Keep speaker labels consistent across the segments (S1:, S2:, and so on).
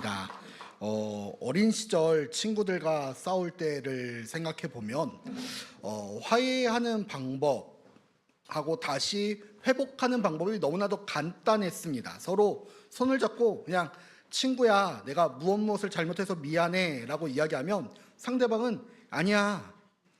S1: 있습니다. 어린 시절 친구들과 싸울 때를 생각해 보면 화해하는 방법하고 다시 회복하는 방법이 너무나도 간단했습니다. 서로 손을 잡고 그냥 친구야, 내가 무엇을 잘못해서 미안해라고 이야기하면 상대방은 아니야,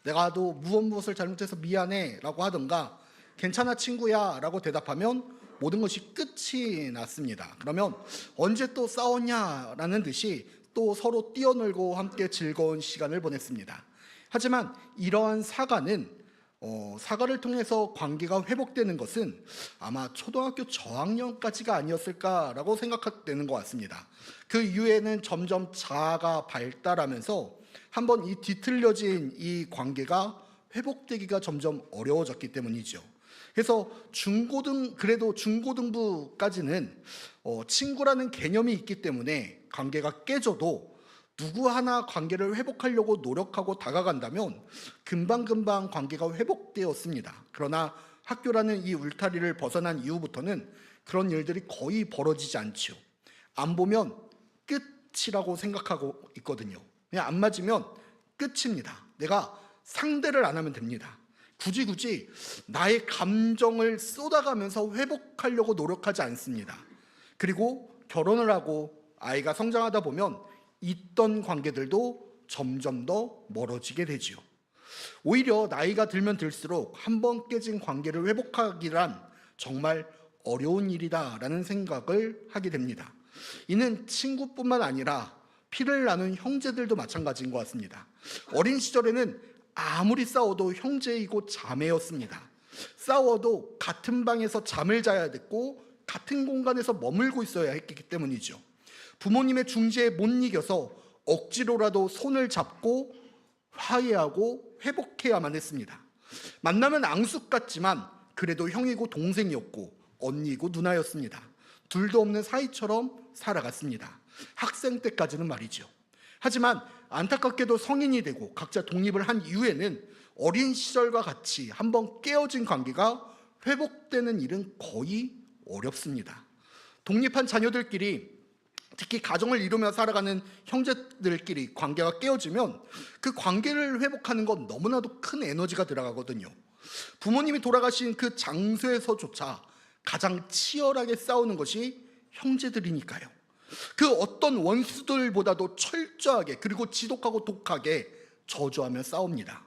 S1: 내가도 무엇을 잘못해서 미안해라고 하든가 괜찮아 친구야라고 대답하면 모든 것이 끝이 났습니다. 그러면 언제 또 싸웠냐라는 듯이 또 서로 뛰어놀고 함께 즐거운 시간을 보냈습니다. 하지만 이러한 사과를 통해서 관계가 회복되는 것은 아마 초등학교 저학년까지가 아니었을까라고 생각되는 것 같습니다. 그 이후에는 점점 자아가 발달하면서 한번 이 뒤틀려진 이 관계가 회복되기가 점점 어려워졌기 때문이죠. 그래서 그래도 중고등부까지는 친구라는 개념이 있기 때문에 관계가 깨져도 누구 하나 관계를 회복하려고 노력하고 다가간다면 금방금방 관계가 회복되었습니다. 그러나 학교라는 이 울타리를 벗어난 이후부터는 그런 일들이 거의 벌어지지 않죠. 안 보면 끝이라고 생각하고 있거든요. 그냥 안 맞으면 끝입니다. 내가 상대를 안 하면 됩니다. 굳이 나의 감정을 쏟아가면서 회복하려고 노력하지 않습니다. 그리고 결혼을 하고 아이가 성장하다 보면 있던 관계들도 점점 더 멀어지게 되지요. 오히려 나이가 들면 들수록 한 번 깨진 관계를 회복하기란 정말 어려운 일이다라는 생각을 하게 됩니다. 이는 친구뿐만 아니라 피를 나눈 형제들도 마찬가지인 것 같습니다. 어린 시절에는 아무리 싸워도 형제이고 자매였습니다. 싸워도 같은 방에서 잠을 자야 됐고 같은 공간에서 머물고 있어야 했기 때문이죠. 부모님의 중재에 못 이겨서 억지로라도 손을 잡고 화해하고 회복해야만 했습니다. 만나면 앙숙 같지만 그래도 형이고 동생이었고 언니고 누나였습니다. 둘도 없는 사이처럼 살아갔습니다. 학생 때까지는 말이죠. 하지만 안타깝게도 성인이 되고 각자 독립을 한 이후에는 어린 시절과 같이 한번 깨어진 관계가 회복되는 일은 거의 어렵습니다. 독립한 자녀들끼리, 특히 가정을 이루며 살아가는 형제들끼리 관계가 깨어지면 그 관계를 회복하는 건 너무나도 큰 에너지가 들어가거든요. 부모님이 돌아가신 그 장소에서조차 가장 치열하게 싸우는 것이 형제들이니까요. 그 어떤 원수들보다도 철저하게 그리고 지독하고 독하게 저주하며 싸웁니다.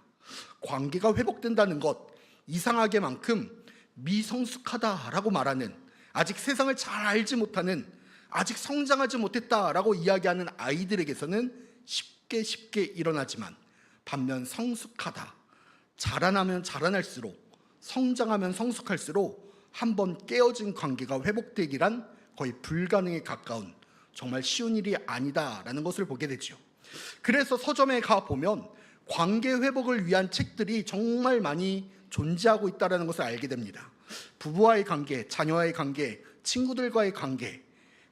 S1: 관계가 회복된다는 것, 이상하게만큼 미성숙하다라고 말하는, 아직 세상을 잘 알지 못하는, 아직 성장하지 못했다라고 이야기하는 아이들에게서는 쉽게 일어나지만 반면 성숙하다, 자라나면 자라날수록, 성장하면 성숙할수록 한번 깨어진 관계가 회복되기란 거의 불가능에 가까운, 정말 쉬운 일이 아니다라는 것을 보게 되죠. 그래서 서점에 가보면 관계 회복을 위한 책들이 정말 많이 존재하고 있다는 것을 알게 됩니다. 부부와의 관계, 자녀와의 관계, 친구들과의 관계,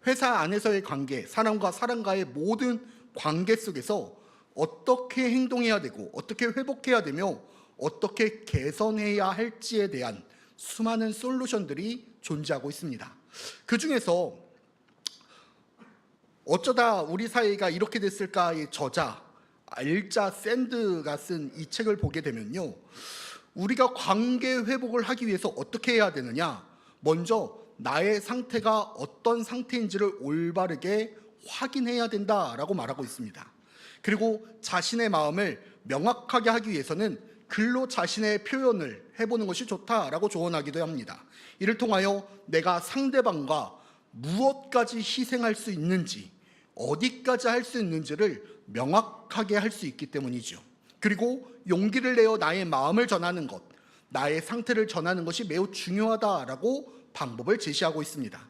S1: 회사 안에서의 관계, 사람과 사람과의 모든 관계 속에서 어떻게 행동해야 되고 어떻게 회복해야 되며 어떻게 개선해야 할지에 대한 수많은 솔루션들이 존재하고 있습니다. 그 중에서 어쩌다 우리 사이가 이렇게 됐을까의 저자 알자 샌드가 쓴 이 책을 보게 되면요, 우리가 관계 회복을 하기 위해서 어떻게 해야 되느냐, 먼저 나의 상태가 어떤 상태인지를 올바르게 확인해야 된다라고 말하고 있습니다. 그리고 자신의 마음을 명확하게 하기 위해서는 글로 자신의 표현을 해보는 것이 좋다라고 조언하기도 합니다. 이를 통하여 내가 상대방과 무엇까지 희생할 수 있는지, 어디까지 할 수 있는지를 명확하게 할 수 있기 때문이죠. 그리고 용기를 내어 나의 마음을 전하는 것, 나의 상태를 전하는 것이 매우 중요하다라고 방법을 제시하고 있습니다.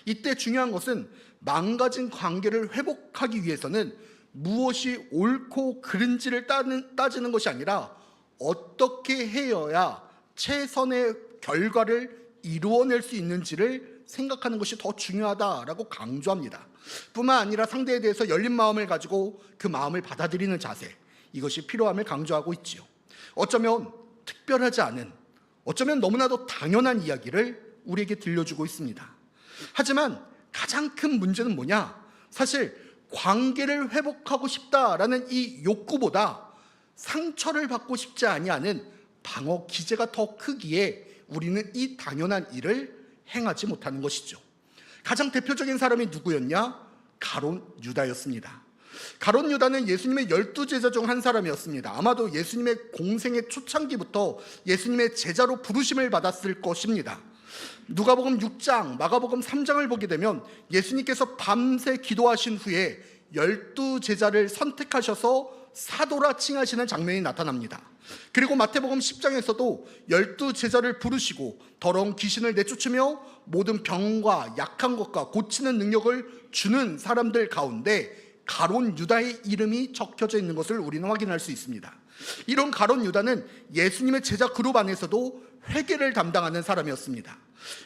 S1: 이때 중요한 것은 망가진 관계를 회복하기 위해서는 무엇이 옳고 그른지를 따지는 것이 아니라 어떻게 해야 최선의 결과를 이루어낼 수 있는지를 생각하는 것이 더 중요하다라고 강조합니다. 뿐만 아니라 상대에 대해서 열린 마음을 가지고 그 마음을 받아들이는 자세, 이것이 필요함을 강조하고 있지요. 어쩌면 특별하지 않은, 어쩌면 너무나도 당연한 이야기를 우리에게 들려주고 있습니다. 하지만 가장 큰 문제는 뭐냐? 사실 관계를 회복하고 싶다라는 이 욕구보다 상처를 받고 싶지 아니하는 방어 기제가 더 크기에 우리는 이 당연한 일을 행하지 못하는 것이죠. 가장 대표적인 사람이 누구였냐? 가룟 유다였습니다. 가룟 유다는 예수님의 12제자 중 한 사람이었습니다. 아마도 예수님의 공생의 초창기부터 예수님의 제자로 부르심을 받았을 것입니다. 누가복음 6장, 마가복음 3장을 보게 되면 예수님께서 밤새 기도하신 후에 12제자를 선택하셔서 사도라 칭하시는 장면이 나타납니다. 그리고 마태복음 10장에서도 12제자를 부르시고 더러운 귀신을 내쫓으며 모든 병과 약한 것과 고치는 능력을 주는 사람들 가운데 가룟 유다의 이름이 적혀져 있는 것을 우리는 확인할 수 있습니다. 이런 가룟 유다는 예수님의 제자 그룹 안에서도 회계를 담당하는 사람이었습니다.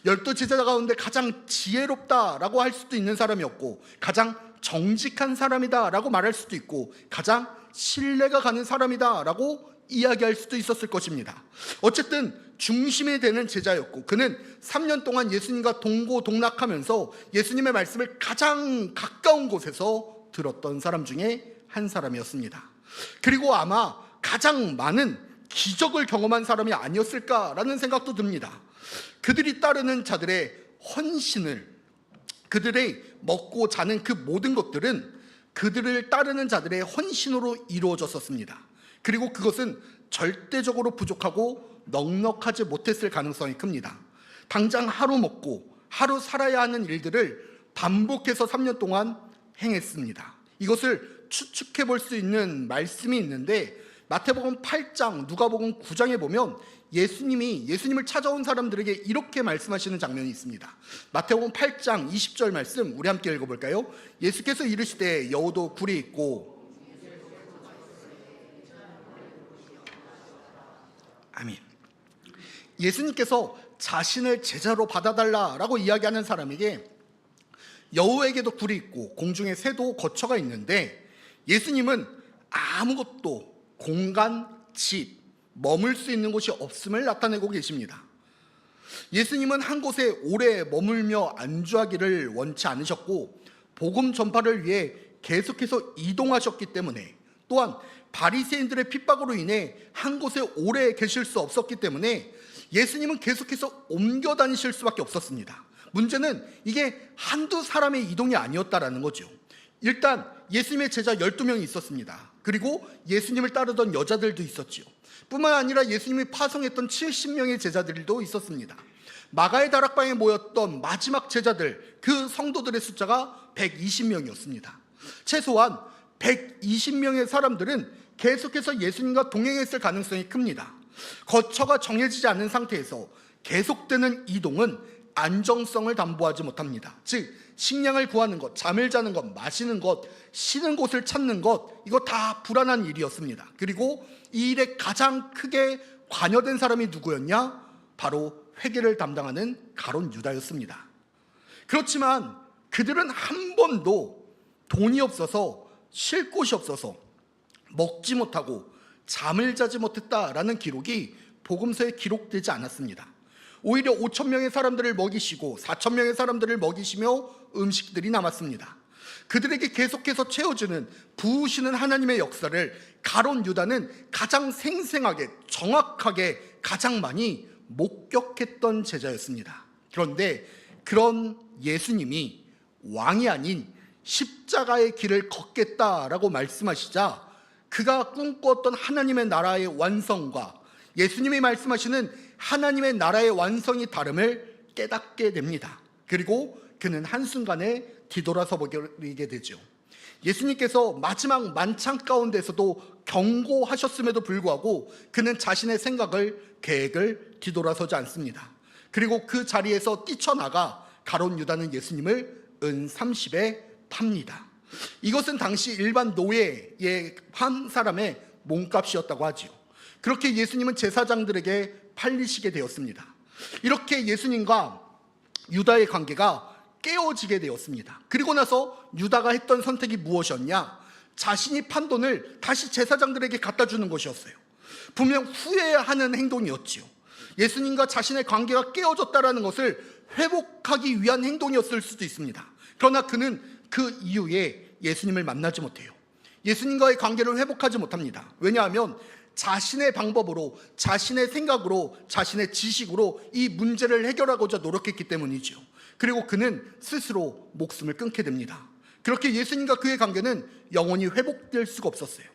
S1: 12제자 가운데 가장 지혜롭다라고 할 수도 있는 사람이었고, 가장 정직한 사람이다라고 말할 수도 있고, 가장 신뢰가 가는 사람이다라고 이야기할 수도 있었을 것입니다. 어쨌든 중심이 되는 제자였고, 그는 3년 동안 예수님과 동고동락하면서 예수님의 말씀을 가장 가까운 곳에서 들었던 사람 중에 한 사람이었습니다. 그리고 아마 가장 많은 기적을 경험한 사람이 아니었을까라는 생각도 듭니다. 그들이 따르는 자들의 헌신을, 그들의 먹고 자는 그 모든 것들은 그들을 따르는 자들의 헌신으로 이루어졌었습니다. 그리고 그것은 절대적으로 부족하고 넉넉하지 못했을 가능성이 큽니다. 당장 하루 먹고 하루 살아야 하는 일들을 반복해서 3년 동안 행했습니다. 이것을 추측해 볼 수 있는 말씀이 있는데, 마태복음 8장, 누가복음 9장에 보면 예수님을 찾아온 사람들에게 이렇게 말씀하시는 장면이 있습니다. 마태복음 8장 20절 말씀 우리 함께 읽어볼까요? 예수께서 이르시되 여우도 굴이 있고. 아멘. 예수님께서 자신을 제자로 받아달라라고 이야기하는 사람에게 여우에게도 굴이 있고 공중에 새도 거처가 있는데, 예수님은 아무것도 공간, 집, 머물 수 있는 곳이 없음을 나타내고 계십니다. 예수님은 한 곳에 오래 머물며 안주하기를 원치 않으셨고, 복음 전파를 위해 계속해서 이동하셨기 때문에, 또한 바리새인들의 핍박으로 인해 한 곳에 오래 계실 수 없었기 때문에 예수님은 계속해서 옮겨 다니실 수밖에 없었습니다. 문제는 이게 한두 사람의 이동이 아니었다라는 거죠. 일단 예수님의 제자 12명이 있었습니다. 그리고 예수님을 따르던 여자들도 있었지요. 뿐만 아니라 예수님이 파송했던 70명의 제자들도 있었습니다. 마가의 다락방에 모였던 마지막 제자들, 그 성도들의 숫자가 120명이었습니다. 최소한 120명의 사람들은 계속해서 예수님과 동행했을 가능성이 큽니다. 거처가 정해지지 않은 상태에서 계속되는 이동은 안정성을 담보하지 못합니다. 즉 식량을 구하는 것, 잠을 자는 것, 마시는 것, 쉬는 곳을 찾는 것, 이거 다 불안한 일이었습니다. 그리고 이 일에 가장 크게 관여된 사람이 누구였냐? 바로 회계를 담당하는 가룟 유다였습니다. 그렇지만 그들은 한 번도 돈이 없어서, 쉴 곳이 없어서 먹지 못하고 잠을 자지 못했다라는 기록이 복음서에 기록되지 않았습니다. 오히려 5,000명의 사람들을 먹이시고 4,000명의 사람들을 먹이시며 음식들이 남았습니다. 그들에게 계속해서 채워주는, 부으시는 하나님의 역사를 가룟 유다는 가장 생생하게, 정확하게, 가장 많이 목격했던 제자였습니다. 그런데 그런 예수님이 왕이 아닌 십자가의 길을 걷겠다라고 말씀하시자, 그가 꿈꾸었던 하나님의 나라의 완성과 예수님이 말씀하시는 하나님의 나라의 완성이 다름을 깨닫게 됩니다. 그리고 그는 한순간에 뒤돌아서 버리게 되죠. 예수님께서 마지막 만찬 가운데서도 경고하셨음에도 불구하고 그는 자신의 생각을, 계획을 뒤돌아서지 않습니다. 그리고 그 자리에서 뛰쳐나가 가룟 유다는 예수님을 은 30에 팝니다. 이것은 당시 일반 노예의 한 사람의 몸값이었다고 하지요. 그렇게 예수님은 제사장들에게 팔리시게 되었습니다. 이렇게 예수님과 유다의 관계가 깨어지게 되었습니다. 그리고 나서 유다가 했던 선택이 무엇이었냐? 자신이 판 돈을 다시 제사장들에게 갖다 주는 것이었어요. 분명 후회하는 행동이었지요. 예수님과 자신의 관계가 깨어졌다는 것을 회복하기 위한 행동이었을 수도 있습니다. 그러나 그는 그 이후에 예수님을 만나지 못해요. 예수님과의 관계를 회복하지 못합니다. 왜냐하면 자신의 방법으로, 자신의 생각으로, 자신의 지식으로 이 문제를 해결하고자 노력했기 때문이죠. 그리고 그는 스스로 목숨을 끊게 됩니다. 그렇게 예수님과 그의 관계는 영원히 회복될 수가 없었어요.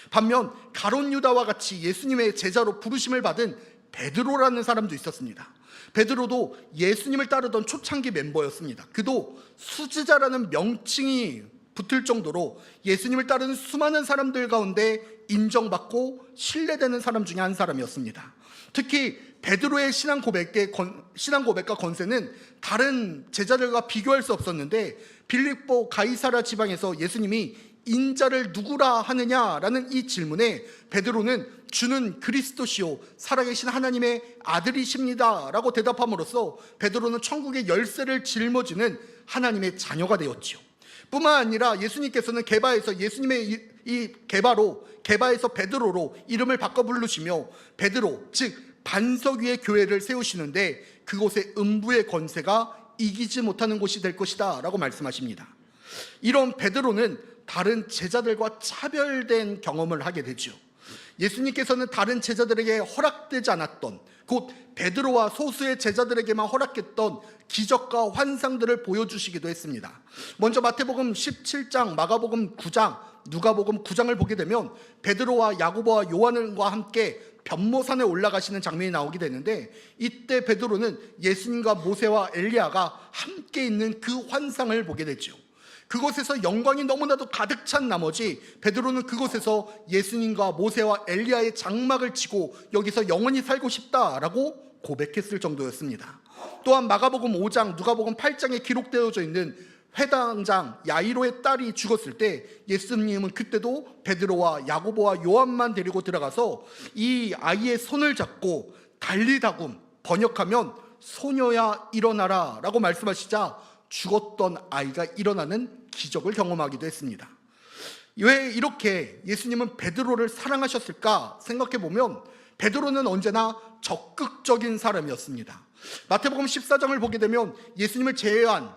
S1: 반면 가룟 유다와 같이 예수님의 제자로 부르심을 받은 베드로라는 사람도 있었습니다. 베드로도 예수님을 따르던 초창기 멤버였습니다. 그도 수지자라는 명칭이 붙을 정도로 예수님을 따르는 수많은 사람들 가운데 인정받고 신뢰되는 사람 중에 한 사람이었습니다. 특히 베드로의 신앙 고백과 권세는 다른 제자들과 비교할 수 없었는데, 빌립보 가이사랴 지방에서 예수님이 인자를 누구라 하느냐라는 이 질문에 베드로는 주는 그리스도시요 살아계신 하나님의 아들이십니다 라고 대답함으로써 베드로는 천국의 열쇠를 짊어지는 하나님의 자녀가 되었지요. 뿐만 아니라 예수님께서는 게바에서 예수님의 이 게바에서 베드로로 이름을 바꿔 부르시며 베드로, 즉 반석 위에 교회를 세우시는데 그곳의 음부의 권세가 이기지 못하는 곳이 될 것이다 라고 말씀하십니다. 이런 베드로는 다른 제자들과 차별된 경험을 하게 되죠. 예수님께서는 다른 제자들에게 허락되지 않았던, 곧 베드로와 소수의 제자들에게만 허락했던 기적과 환상들을 보여주시기도 했습니다. 먼저 마태복음 17장, 마가복음 9장, 누가복음 9장을 보게 되면 베드로와 야고보와 요한과 함께 변모산에 올라가시는 장면이 나오게 되는데, 이때 베드로는 예수님과 모세와 엘리야가 함께 있는 그 환상을 보게 되죠. 그곳에서 영광이 너무나도 가득 찬 나머지 베드로는 그곳에서 예수님과 모세와 엘리야의 장막을 치고 여기서 영원히 살고 싶다라고 고백했을 정도였습니다. 또한 마가복음 5장, 누가복음 8장에 기록되어져 있는 회당장 야이로의 딸이 죽었을 때 예수님은 그때도 베드로와 야고보와 요한만 데리고 들어가서 이 아이의 손을 잡고 달리다굼, 번역하면 소녀야 일어나라 라고 말씀하시자 죽었던 아이가 일어나는 기적을 경험하기도 했습니다. 왜 이렇게 예수님은 베드로를 사랑하셨을까 생각해 보면 베드로는 언제나 적극적인 사람이었습니다. 마태복음 14장을 보게 되면 예수님을 제외한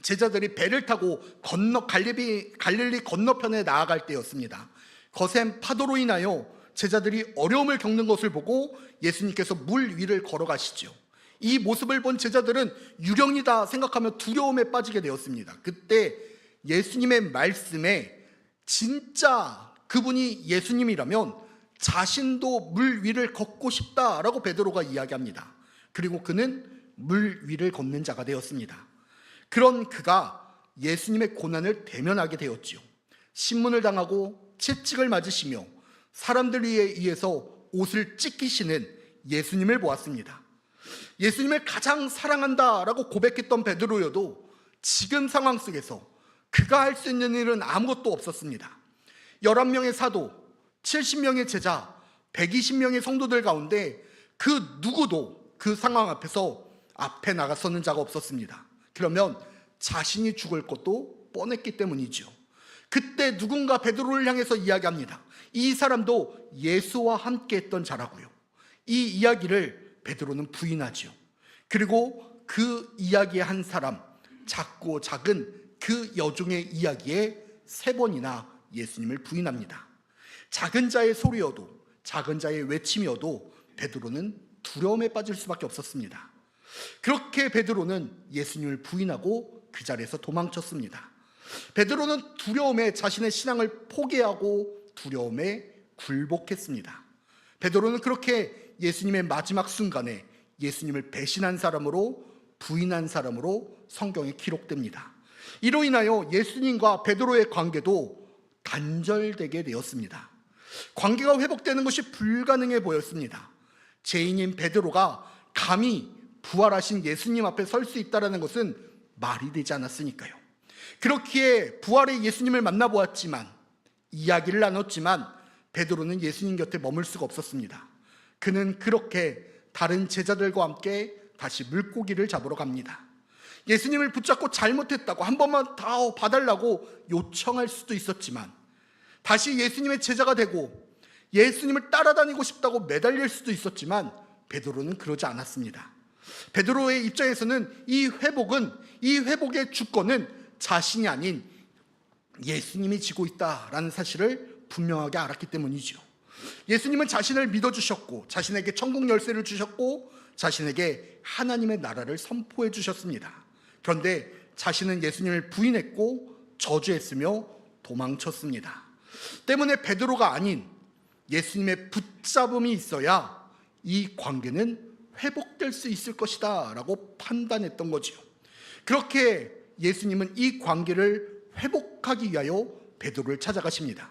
S1: 제자들이 배를 타고 갈릴리 건너편에 나아갈 때였습니다. 거센 파도로 인하여 제자들이 어려움을 겪는 것을 보고 예수님께서 물 위를 걸어가시죠. 이 모습을 본 제자들은 유령이다 생각하며 두려움에 빠지게 되었습니다. 그때 예수님의 말씀에 진짜 그분이 예수님이라면 자신도 물 위를 걷고 싶다라고 베드로가 이야기합니다. 그리고 그는 물 위를 걷는 자가 되었습니다. 그런 그가 예수님의 고난을 대면하게 되었지요. 신문을 당하고 채찍을 맞으시며 사람들 의해서 옷을 찢기시는 예수님을 보았습니다. 예수님을 가장 사랑한다라고 고백했던 베드로여도 지금 상황 속에서 그가 할 수 있는 일은 아무것도 없었습니다. 11명의 사도, 70명의 제자, 120명의 성도들 가운데 그 누구도 그 상황 앞에서 앞에 나가서는 자가 없었습니다. 그러면 자신이 죽을 것도 뻔했기 때문이죠. 그때 누군가 베드로를 향해서 이야기합니다. 이 사람도 예수와 함께 했던 자라고요. 이 이야기를 베드로는 부인하죠. 그리고 그 이야기의 한 사람, 작고 작은 그 여종의 이야기에 3번이나 예수님을 부인합니다. 작은 자의 소리여도, 작은 자의 외침이어도 베드로는 두려움에 빠질 수밖에 없었습니다. 그렇게 베드로는 예수님을 부인하고 그 자리에서 도망쳤습니다. 베드로는 두려움에 자신의 신앙을 포기하고 두려움에 굴복했습니다. 베드로는 그렇게 예수님의 마지막 순간에 예수님을 배신한 사람으로, 부인한 사람으로 성경에 기록됩니다. 이로 인하여 예수님과 베드로의 관계도 단절되게 되었습니다. 관계가 회복되는 것이 불가능해 보였습니다. 죄인인 베드로가 감히 부활하신 예수님 앞에 설 수 있다는 것은 말이 되지 않았으니까요. 그렇기에 부활의 예수님을 만나보았지만, 이야기를 나눴지만 베드로는 예수님 곁에 머물 수가 없었습니다. 그는 그렇게 다른 제자들과 함께 다시 물고기를 잡으러 갑니다. 예수님을 붙잡고 잘못했다고 한 번만 더 봐달라고 요청할 수도 있었지만, 다시 예수님의 제자가 되고 예수님을 따라다니고 싶다고 매달릴 수도 있었지만 베드로는 그러지 않았습니다. 베드로의 입장에서는 이 회복의 주권은 자신이 아닌 예수님이 지고 있다라는 사실을 분명하게 알았기 때문이죠. 예수님은 자신을 믿어주셨고, 자신에게 천국 열쇠를 주셨고, 자신에게 하나님의 나라를 선포해 주셨습니다. 그런데 자신은 예수님을 부인했고 저주했으며 도망쳤습니다. 때문에 베드로가 아닌 예수님의 붙잡음이 있어야 이 관계는 회복될 수 있을 것이다 라고 판단했던 거지요. 그렇게 예수님은 이 관계를 회복하기 위하여 베드로를 찾아가십니다.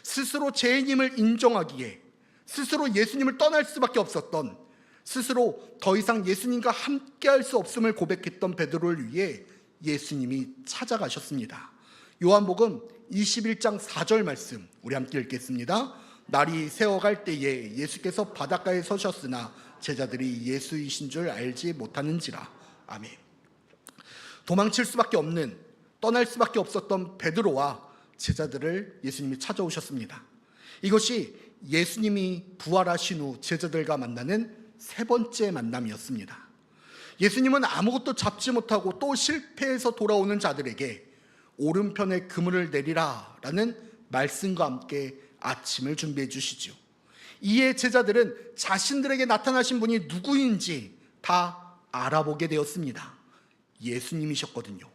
S1: 스스로 죄인임을 인정하기에, 스스로 예수님을 떠날 수밖에 없었던, 스스로 더 이상 예수님과 함께할 수 없음을 고백했던 베드로를 위해 예수님이 찾아가셨습니다. 요한복음 21장 4절 말씀 우리 함께 읽겠습니다. 날이 새어갈 때에 예수께서 바닷가에 서셨으나 제자들이 예수이신 줄 알지 못하는지라. 아멘. 도망칠 수밖에 없는, 떠날 수밖에 없었던 베드로와 제자들을 예수님이 찾아오셨습니다. 이것이 예수님이 부활하신 후 제자들과 만나는 세 번째 만남이었습니다. 예수님은 아무것도 잡지 못하고 또 실패해서 돌아오는 자들에게 오른편에 그물을 내리라 라는 말씀과 함께 아침을 준비해 주시죠. 이에 제자들은 자신들에게 나타나신 분이 누구인지 다 알아보게 되었습니다. 예수님이셨거든요.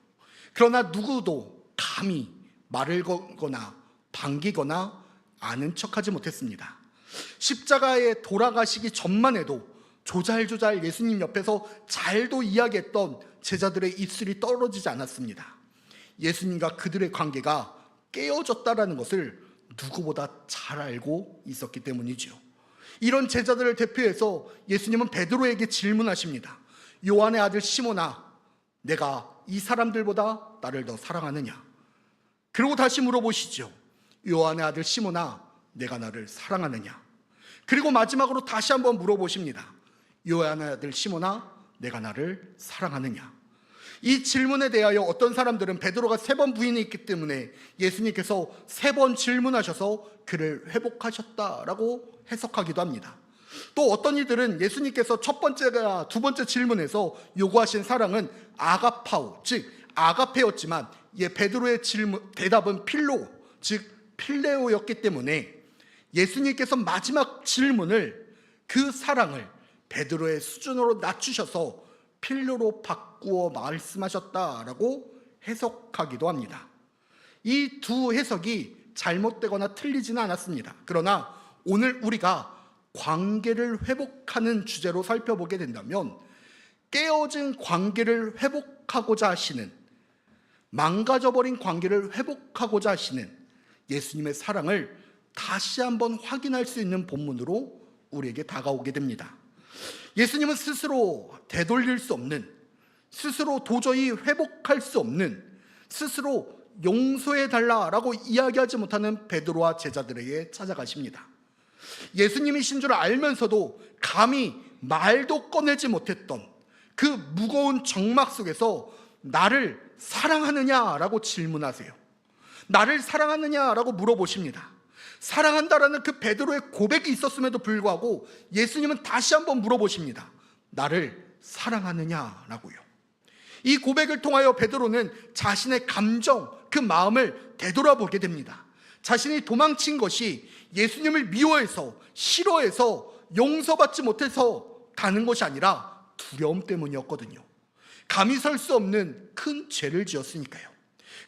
S1: 그러나 누구도 감히 말을 걸거나 반기거나 아는 척하지 못했습니다. 십자가에 돌아가시기 전만 해도 조잘조잘 예수님 옆에서 잘도 이야기했던 제자들의 입술이 떨어지지 않았습니다. 예수님과 그들의 관계가 깨어졌다라는 것을 누구보다 잘 알고 있었기 때문이죠. 이런 제자들을 대표해서 예수님은 베드로에게 질문하십니다. 요한의 아들 시몬아, 내가 이 사람들보다 나를 더 사랑하느냐? 그리고 다시 물어보시죠. 요한의 아들 시몬아, 내가 나를 사랑하느냐? 그리고 마지막으로 다시 한번 물어보십니다. 요한의 아들 시몬아, 내가 나를 사랑하느냐? 이 질문에 대하여 어떤 사람들은 베드로가 3번 부인했기 때문에 예수님께서 3번 질문하셔서 그를 회복하셨다라고 해석하기도 합니다. 또 어떤 이들은 예수님께서 첫 번째가 두 번째 질문에서 요구하신 사랑은 아가파오, 즉 아가페였지만 베드로의 대답은 필로, 즉 필레오였기 때문에 예수님께서 마지막 질문을, 그 사랑을 베드로의 수준으로 낮추셔서 필로로 바꾸어 말씀하셨다라고 해석하기도 합니다. 이 두 해석이 잘못되거나 틀리지는 않았습니다. 그러나 오늘 우리가 관계를 회복하는 주제로 살펴보게 된다면, 깨어진 관계를 회복하고자 하시는, 망가져버린 관계를 회복하고자 하시는 예수님의 사랑을 다시 한번 확인할 수 있는 본문으로 우리에게 다가오게 됩니다. 예수님은 스스로 되돌릴 수 없는, 스스로 도저히 회복할 수 없는, 스스로 용서해달라라고 이야기하지 못하는 베드로와 제자들에게 찾아가십니다. 예수님이신 줄 알면서도 감히 말도 꺼내지 못했던 그 무거운 정막 속에서 나를 사랑하느냐라고 질문하세요. 나를 사랑하느냐라고 물어보십니다. 사랑한다라는 그 베드로의 고백이 있었음에도 불구하고 예수님은 다시 한번 물어보십니다. 나를 사랑하느냐라고요. 이 고백을 통하여 베드로는 자신의 감정, 그 마음을 되돌아보게 됩니다. 자신이 도망친 것이 예수님을 미워해서, 싫어해서, 용서받지 못해서 가는 것이 아니라 두려움 때문이었거든요. 감히 설 수 없는 큰 죄를 지었으니까요.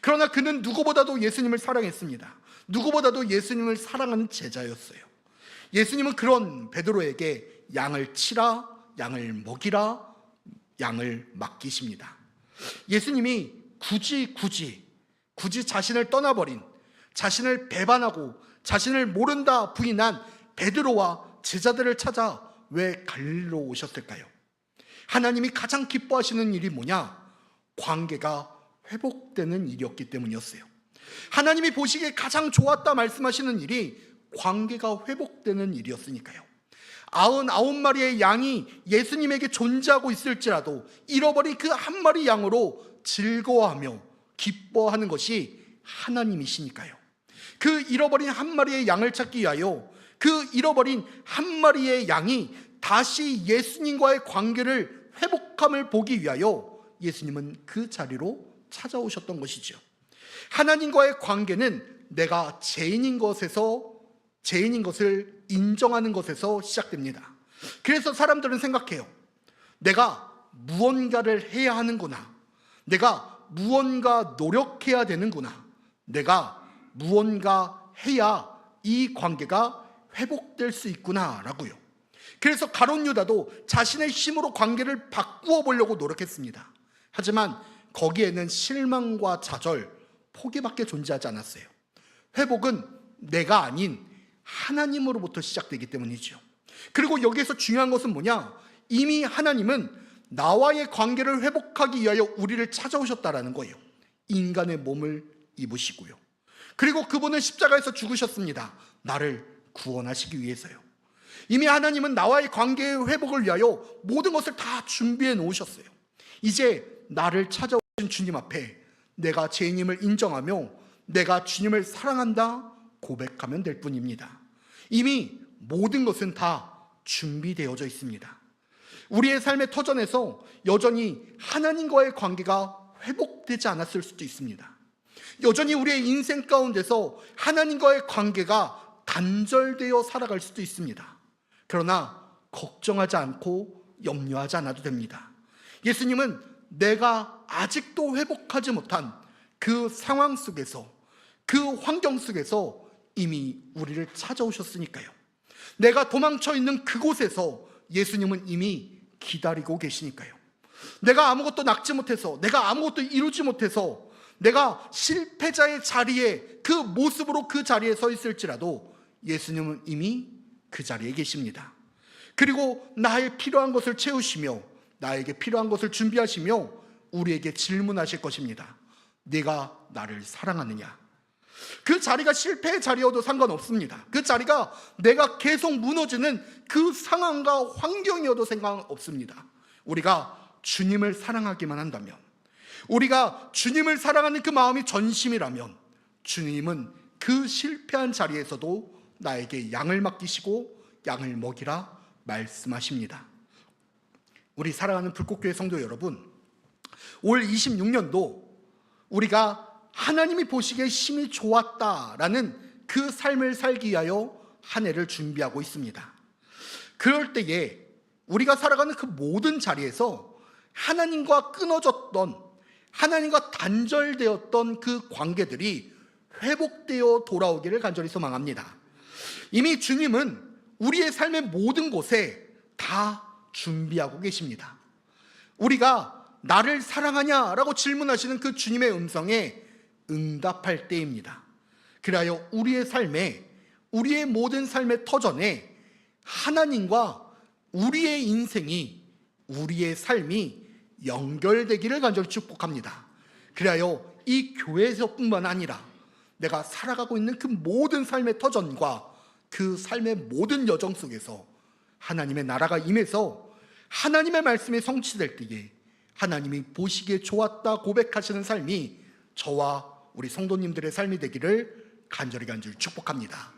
S1: 그러나 그는 누구보다도 예수님을 사랑했습니다. 누구보다도 예수님을 사랑하는 제자였어요. 예수님은 그런 베드로에게 양을 치라, 양을 먹이라, 양을 맡기십니다. 예수님이 굳이 자신을 떠나버린, 자신을 배반하고 자신을 모른다 부인한 베드로와 제자들을 찾아 왜 갈릴리로 오셨을까요? 하나님이 가장 기뻐하시는 일이 뭐냐? 관계가 회복되는 일이었기 때문이었어요. 하나님이 보시기에 가장 좋았다 말씀하시는 일이 관계가 회복되는 일이었으니까요. 99마리의 양이 예수님에게 존재하고 있을지라도 잃어버린 그 한 마리 양으로 즐거워하며 기뻐하는 것이 하나님이시니까요. 그 잃어버린 한 마리의 양을 찾기 위하여, 그 잃어버린 한 마리의 양이 다시 예수님과의 관계를 회복함을 보기 위하여 예수님은 그 자리로 찾아오셨던 것이죠. 하나님과의 관계는 내가 죄인인 것을 인정하는 것에서 시작됩니다. 그래서 사람들은 생각해요. 내가 무언가를 해야 하는구나. 내가 무언가 노력해야 되는구나. 내가 무언가 해야 이 관계가 회복될 수 있구나 라고요. 그래서 가룟 유다도 자신의 힘으로 관계를 바꾸어 보려고 노력했습니다. 하지만 거기에는 실망과 좌절, 포기밖에 존재하지 않았어요. 회복은 내가 아닌 하나님으로부터 시작되기 때문이죠. 그리고 여기에서 중요한 것은 뭐냐? 이미 하나님은 나와의 관계를 회복하기 위하여 우리를 찾아오셨다라는 거예요. 인간의 몸을 입으시고요. 그리고 그분은 십자가에서 죽으셨습니다. 나를 구원하시기 위해서요. 이미 하나님은 나와의 관계의 회복을 위하여 모든 것을 다 준비해 놓으셨어요. 이제 나를 찾아오신 주님 앞에 내가 죄인임을 인정하며 내가 주님을 사랑한다 고백하면 될 뿐입니다. 이미 모든 것은 다 준비되어져 있습니다. 우리의 삶의 터전에서 여전히 하나님과의 관계가 회복되지 않았을 수도 있습니다. 여전히 우리의 인생 가운데서 하나님과의 관계가 단절되어 살아갈 수도 있습니다. 그러나 걱정하지 않고 염려하지 않아도 됩니다. 예수님은 내가 아직도 회복하지 못한 그 상황 속에서, 그 환경 속에서 이미 우리를 찾아오셨으니까요. 내가 도망쳐 있는 그곳에서 예수님은 이미 기다리고 계시니까요. 내가 아무것도 낚지 못해서, 내가 아무것도 이루지 못해서, 내가 실패자의 자리에 그 모습으로 그 자리에 서 있을지라도 예수님은 이미 그 자리에 계십니다. 그리고 나의 필요한 것을 채우시며 나에게 필요한 것을 준비하시며 우리에게 질문하실 것입니다. 네가 나를 사랑하느냐? 그 자리가 실패의 자리여도 상관없습니다. 그 자리가 내가 계속 무너지는 그 상황과 환경이어도 상관없습니다. 우리가 주님을 사랑하기만 한다면, 우리가 주님을 사랑하는 그 마음이 전심이라면 주님은 그 실패한 자리에서도 나에게 양을 맡기시고 양을 먹이라 말씀하십니다. 우리 사랑하는 불꽃교회 성도 여러분, 올 26년도 우리가 하나님이 보시기에 심히 좋았다라는 그 삶을 살기 위하여 한 해를 준비하고 있습니다. 그럴 때에 우리가 살아가는 그 모든 자리에서 하나님과 끊어졌던, 하나님과 단절되었던 그 관계들이 회복되어 돌아오기를 간절히 소망합니다. 이미 주님은 우리의 삶의 모든 곳에 다 준비하고 계십니다. 우리가 나를 사랑하냐라고 질문하시는 그 주님의 음성에 응답할 때입니다. 그리하여 우리의 삶에, 우리의 모든 삶의 터전에 하나님과 우리의 인생이, 우리의 삶이 연결되기를 간절히 축복합니다. 그리하여 이 교회에서뿐만 아니라 내가 살아가고 있는 그 모든 삶의 터전과 그 삶의 모든 여정 속에서 하나님의 나라가 임해서 하나님의 말씀이 성취될 때에 하나님이 보시기에 좋았다 고백하시는 삶이 저와 우리 성도님들의 삶이 되기를 간절히 축복합니다.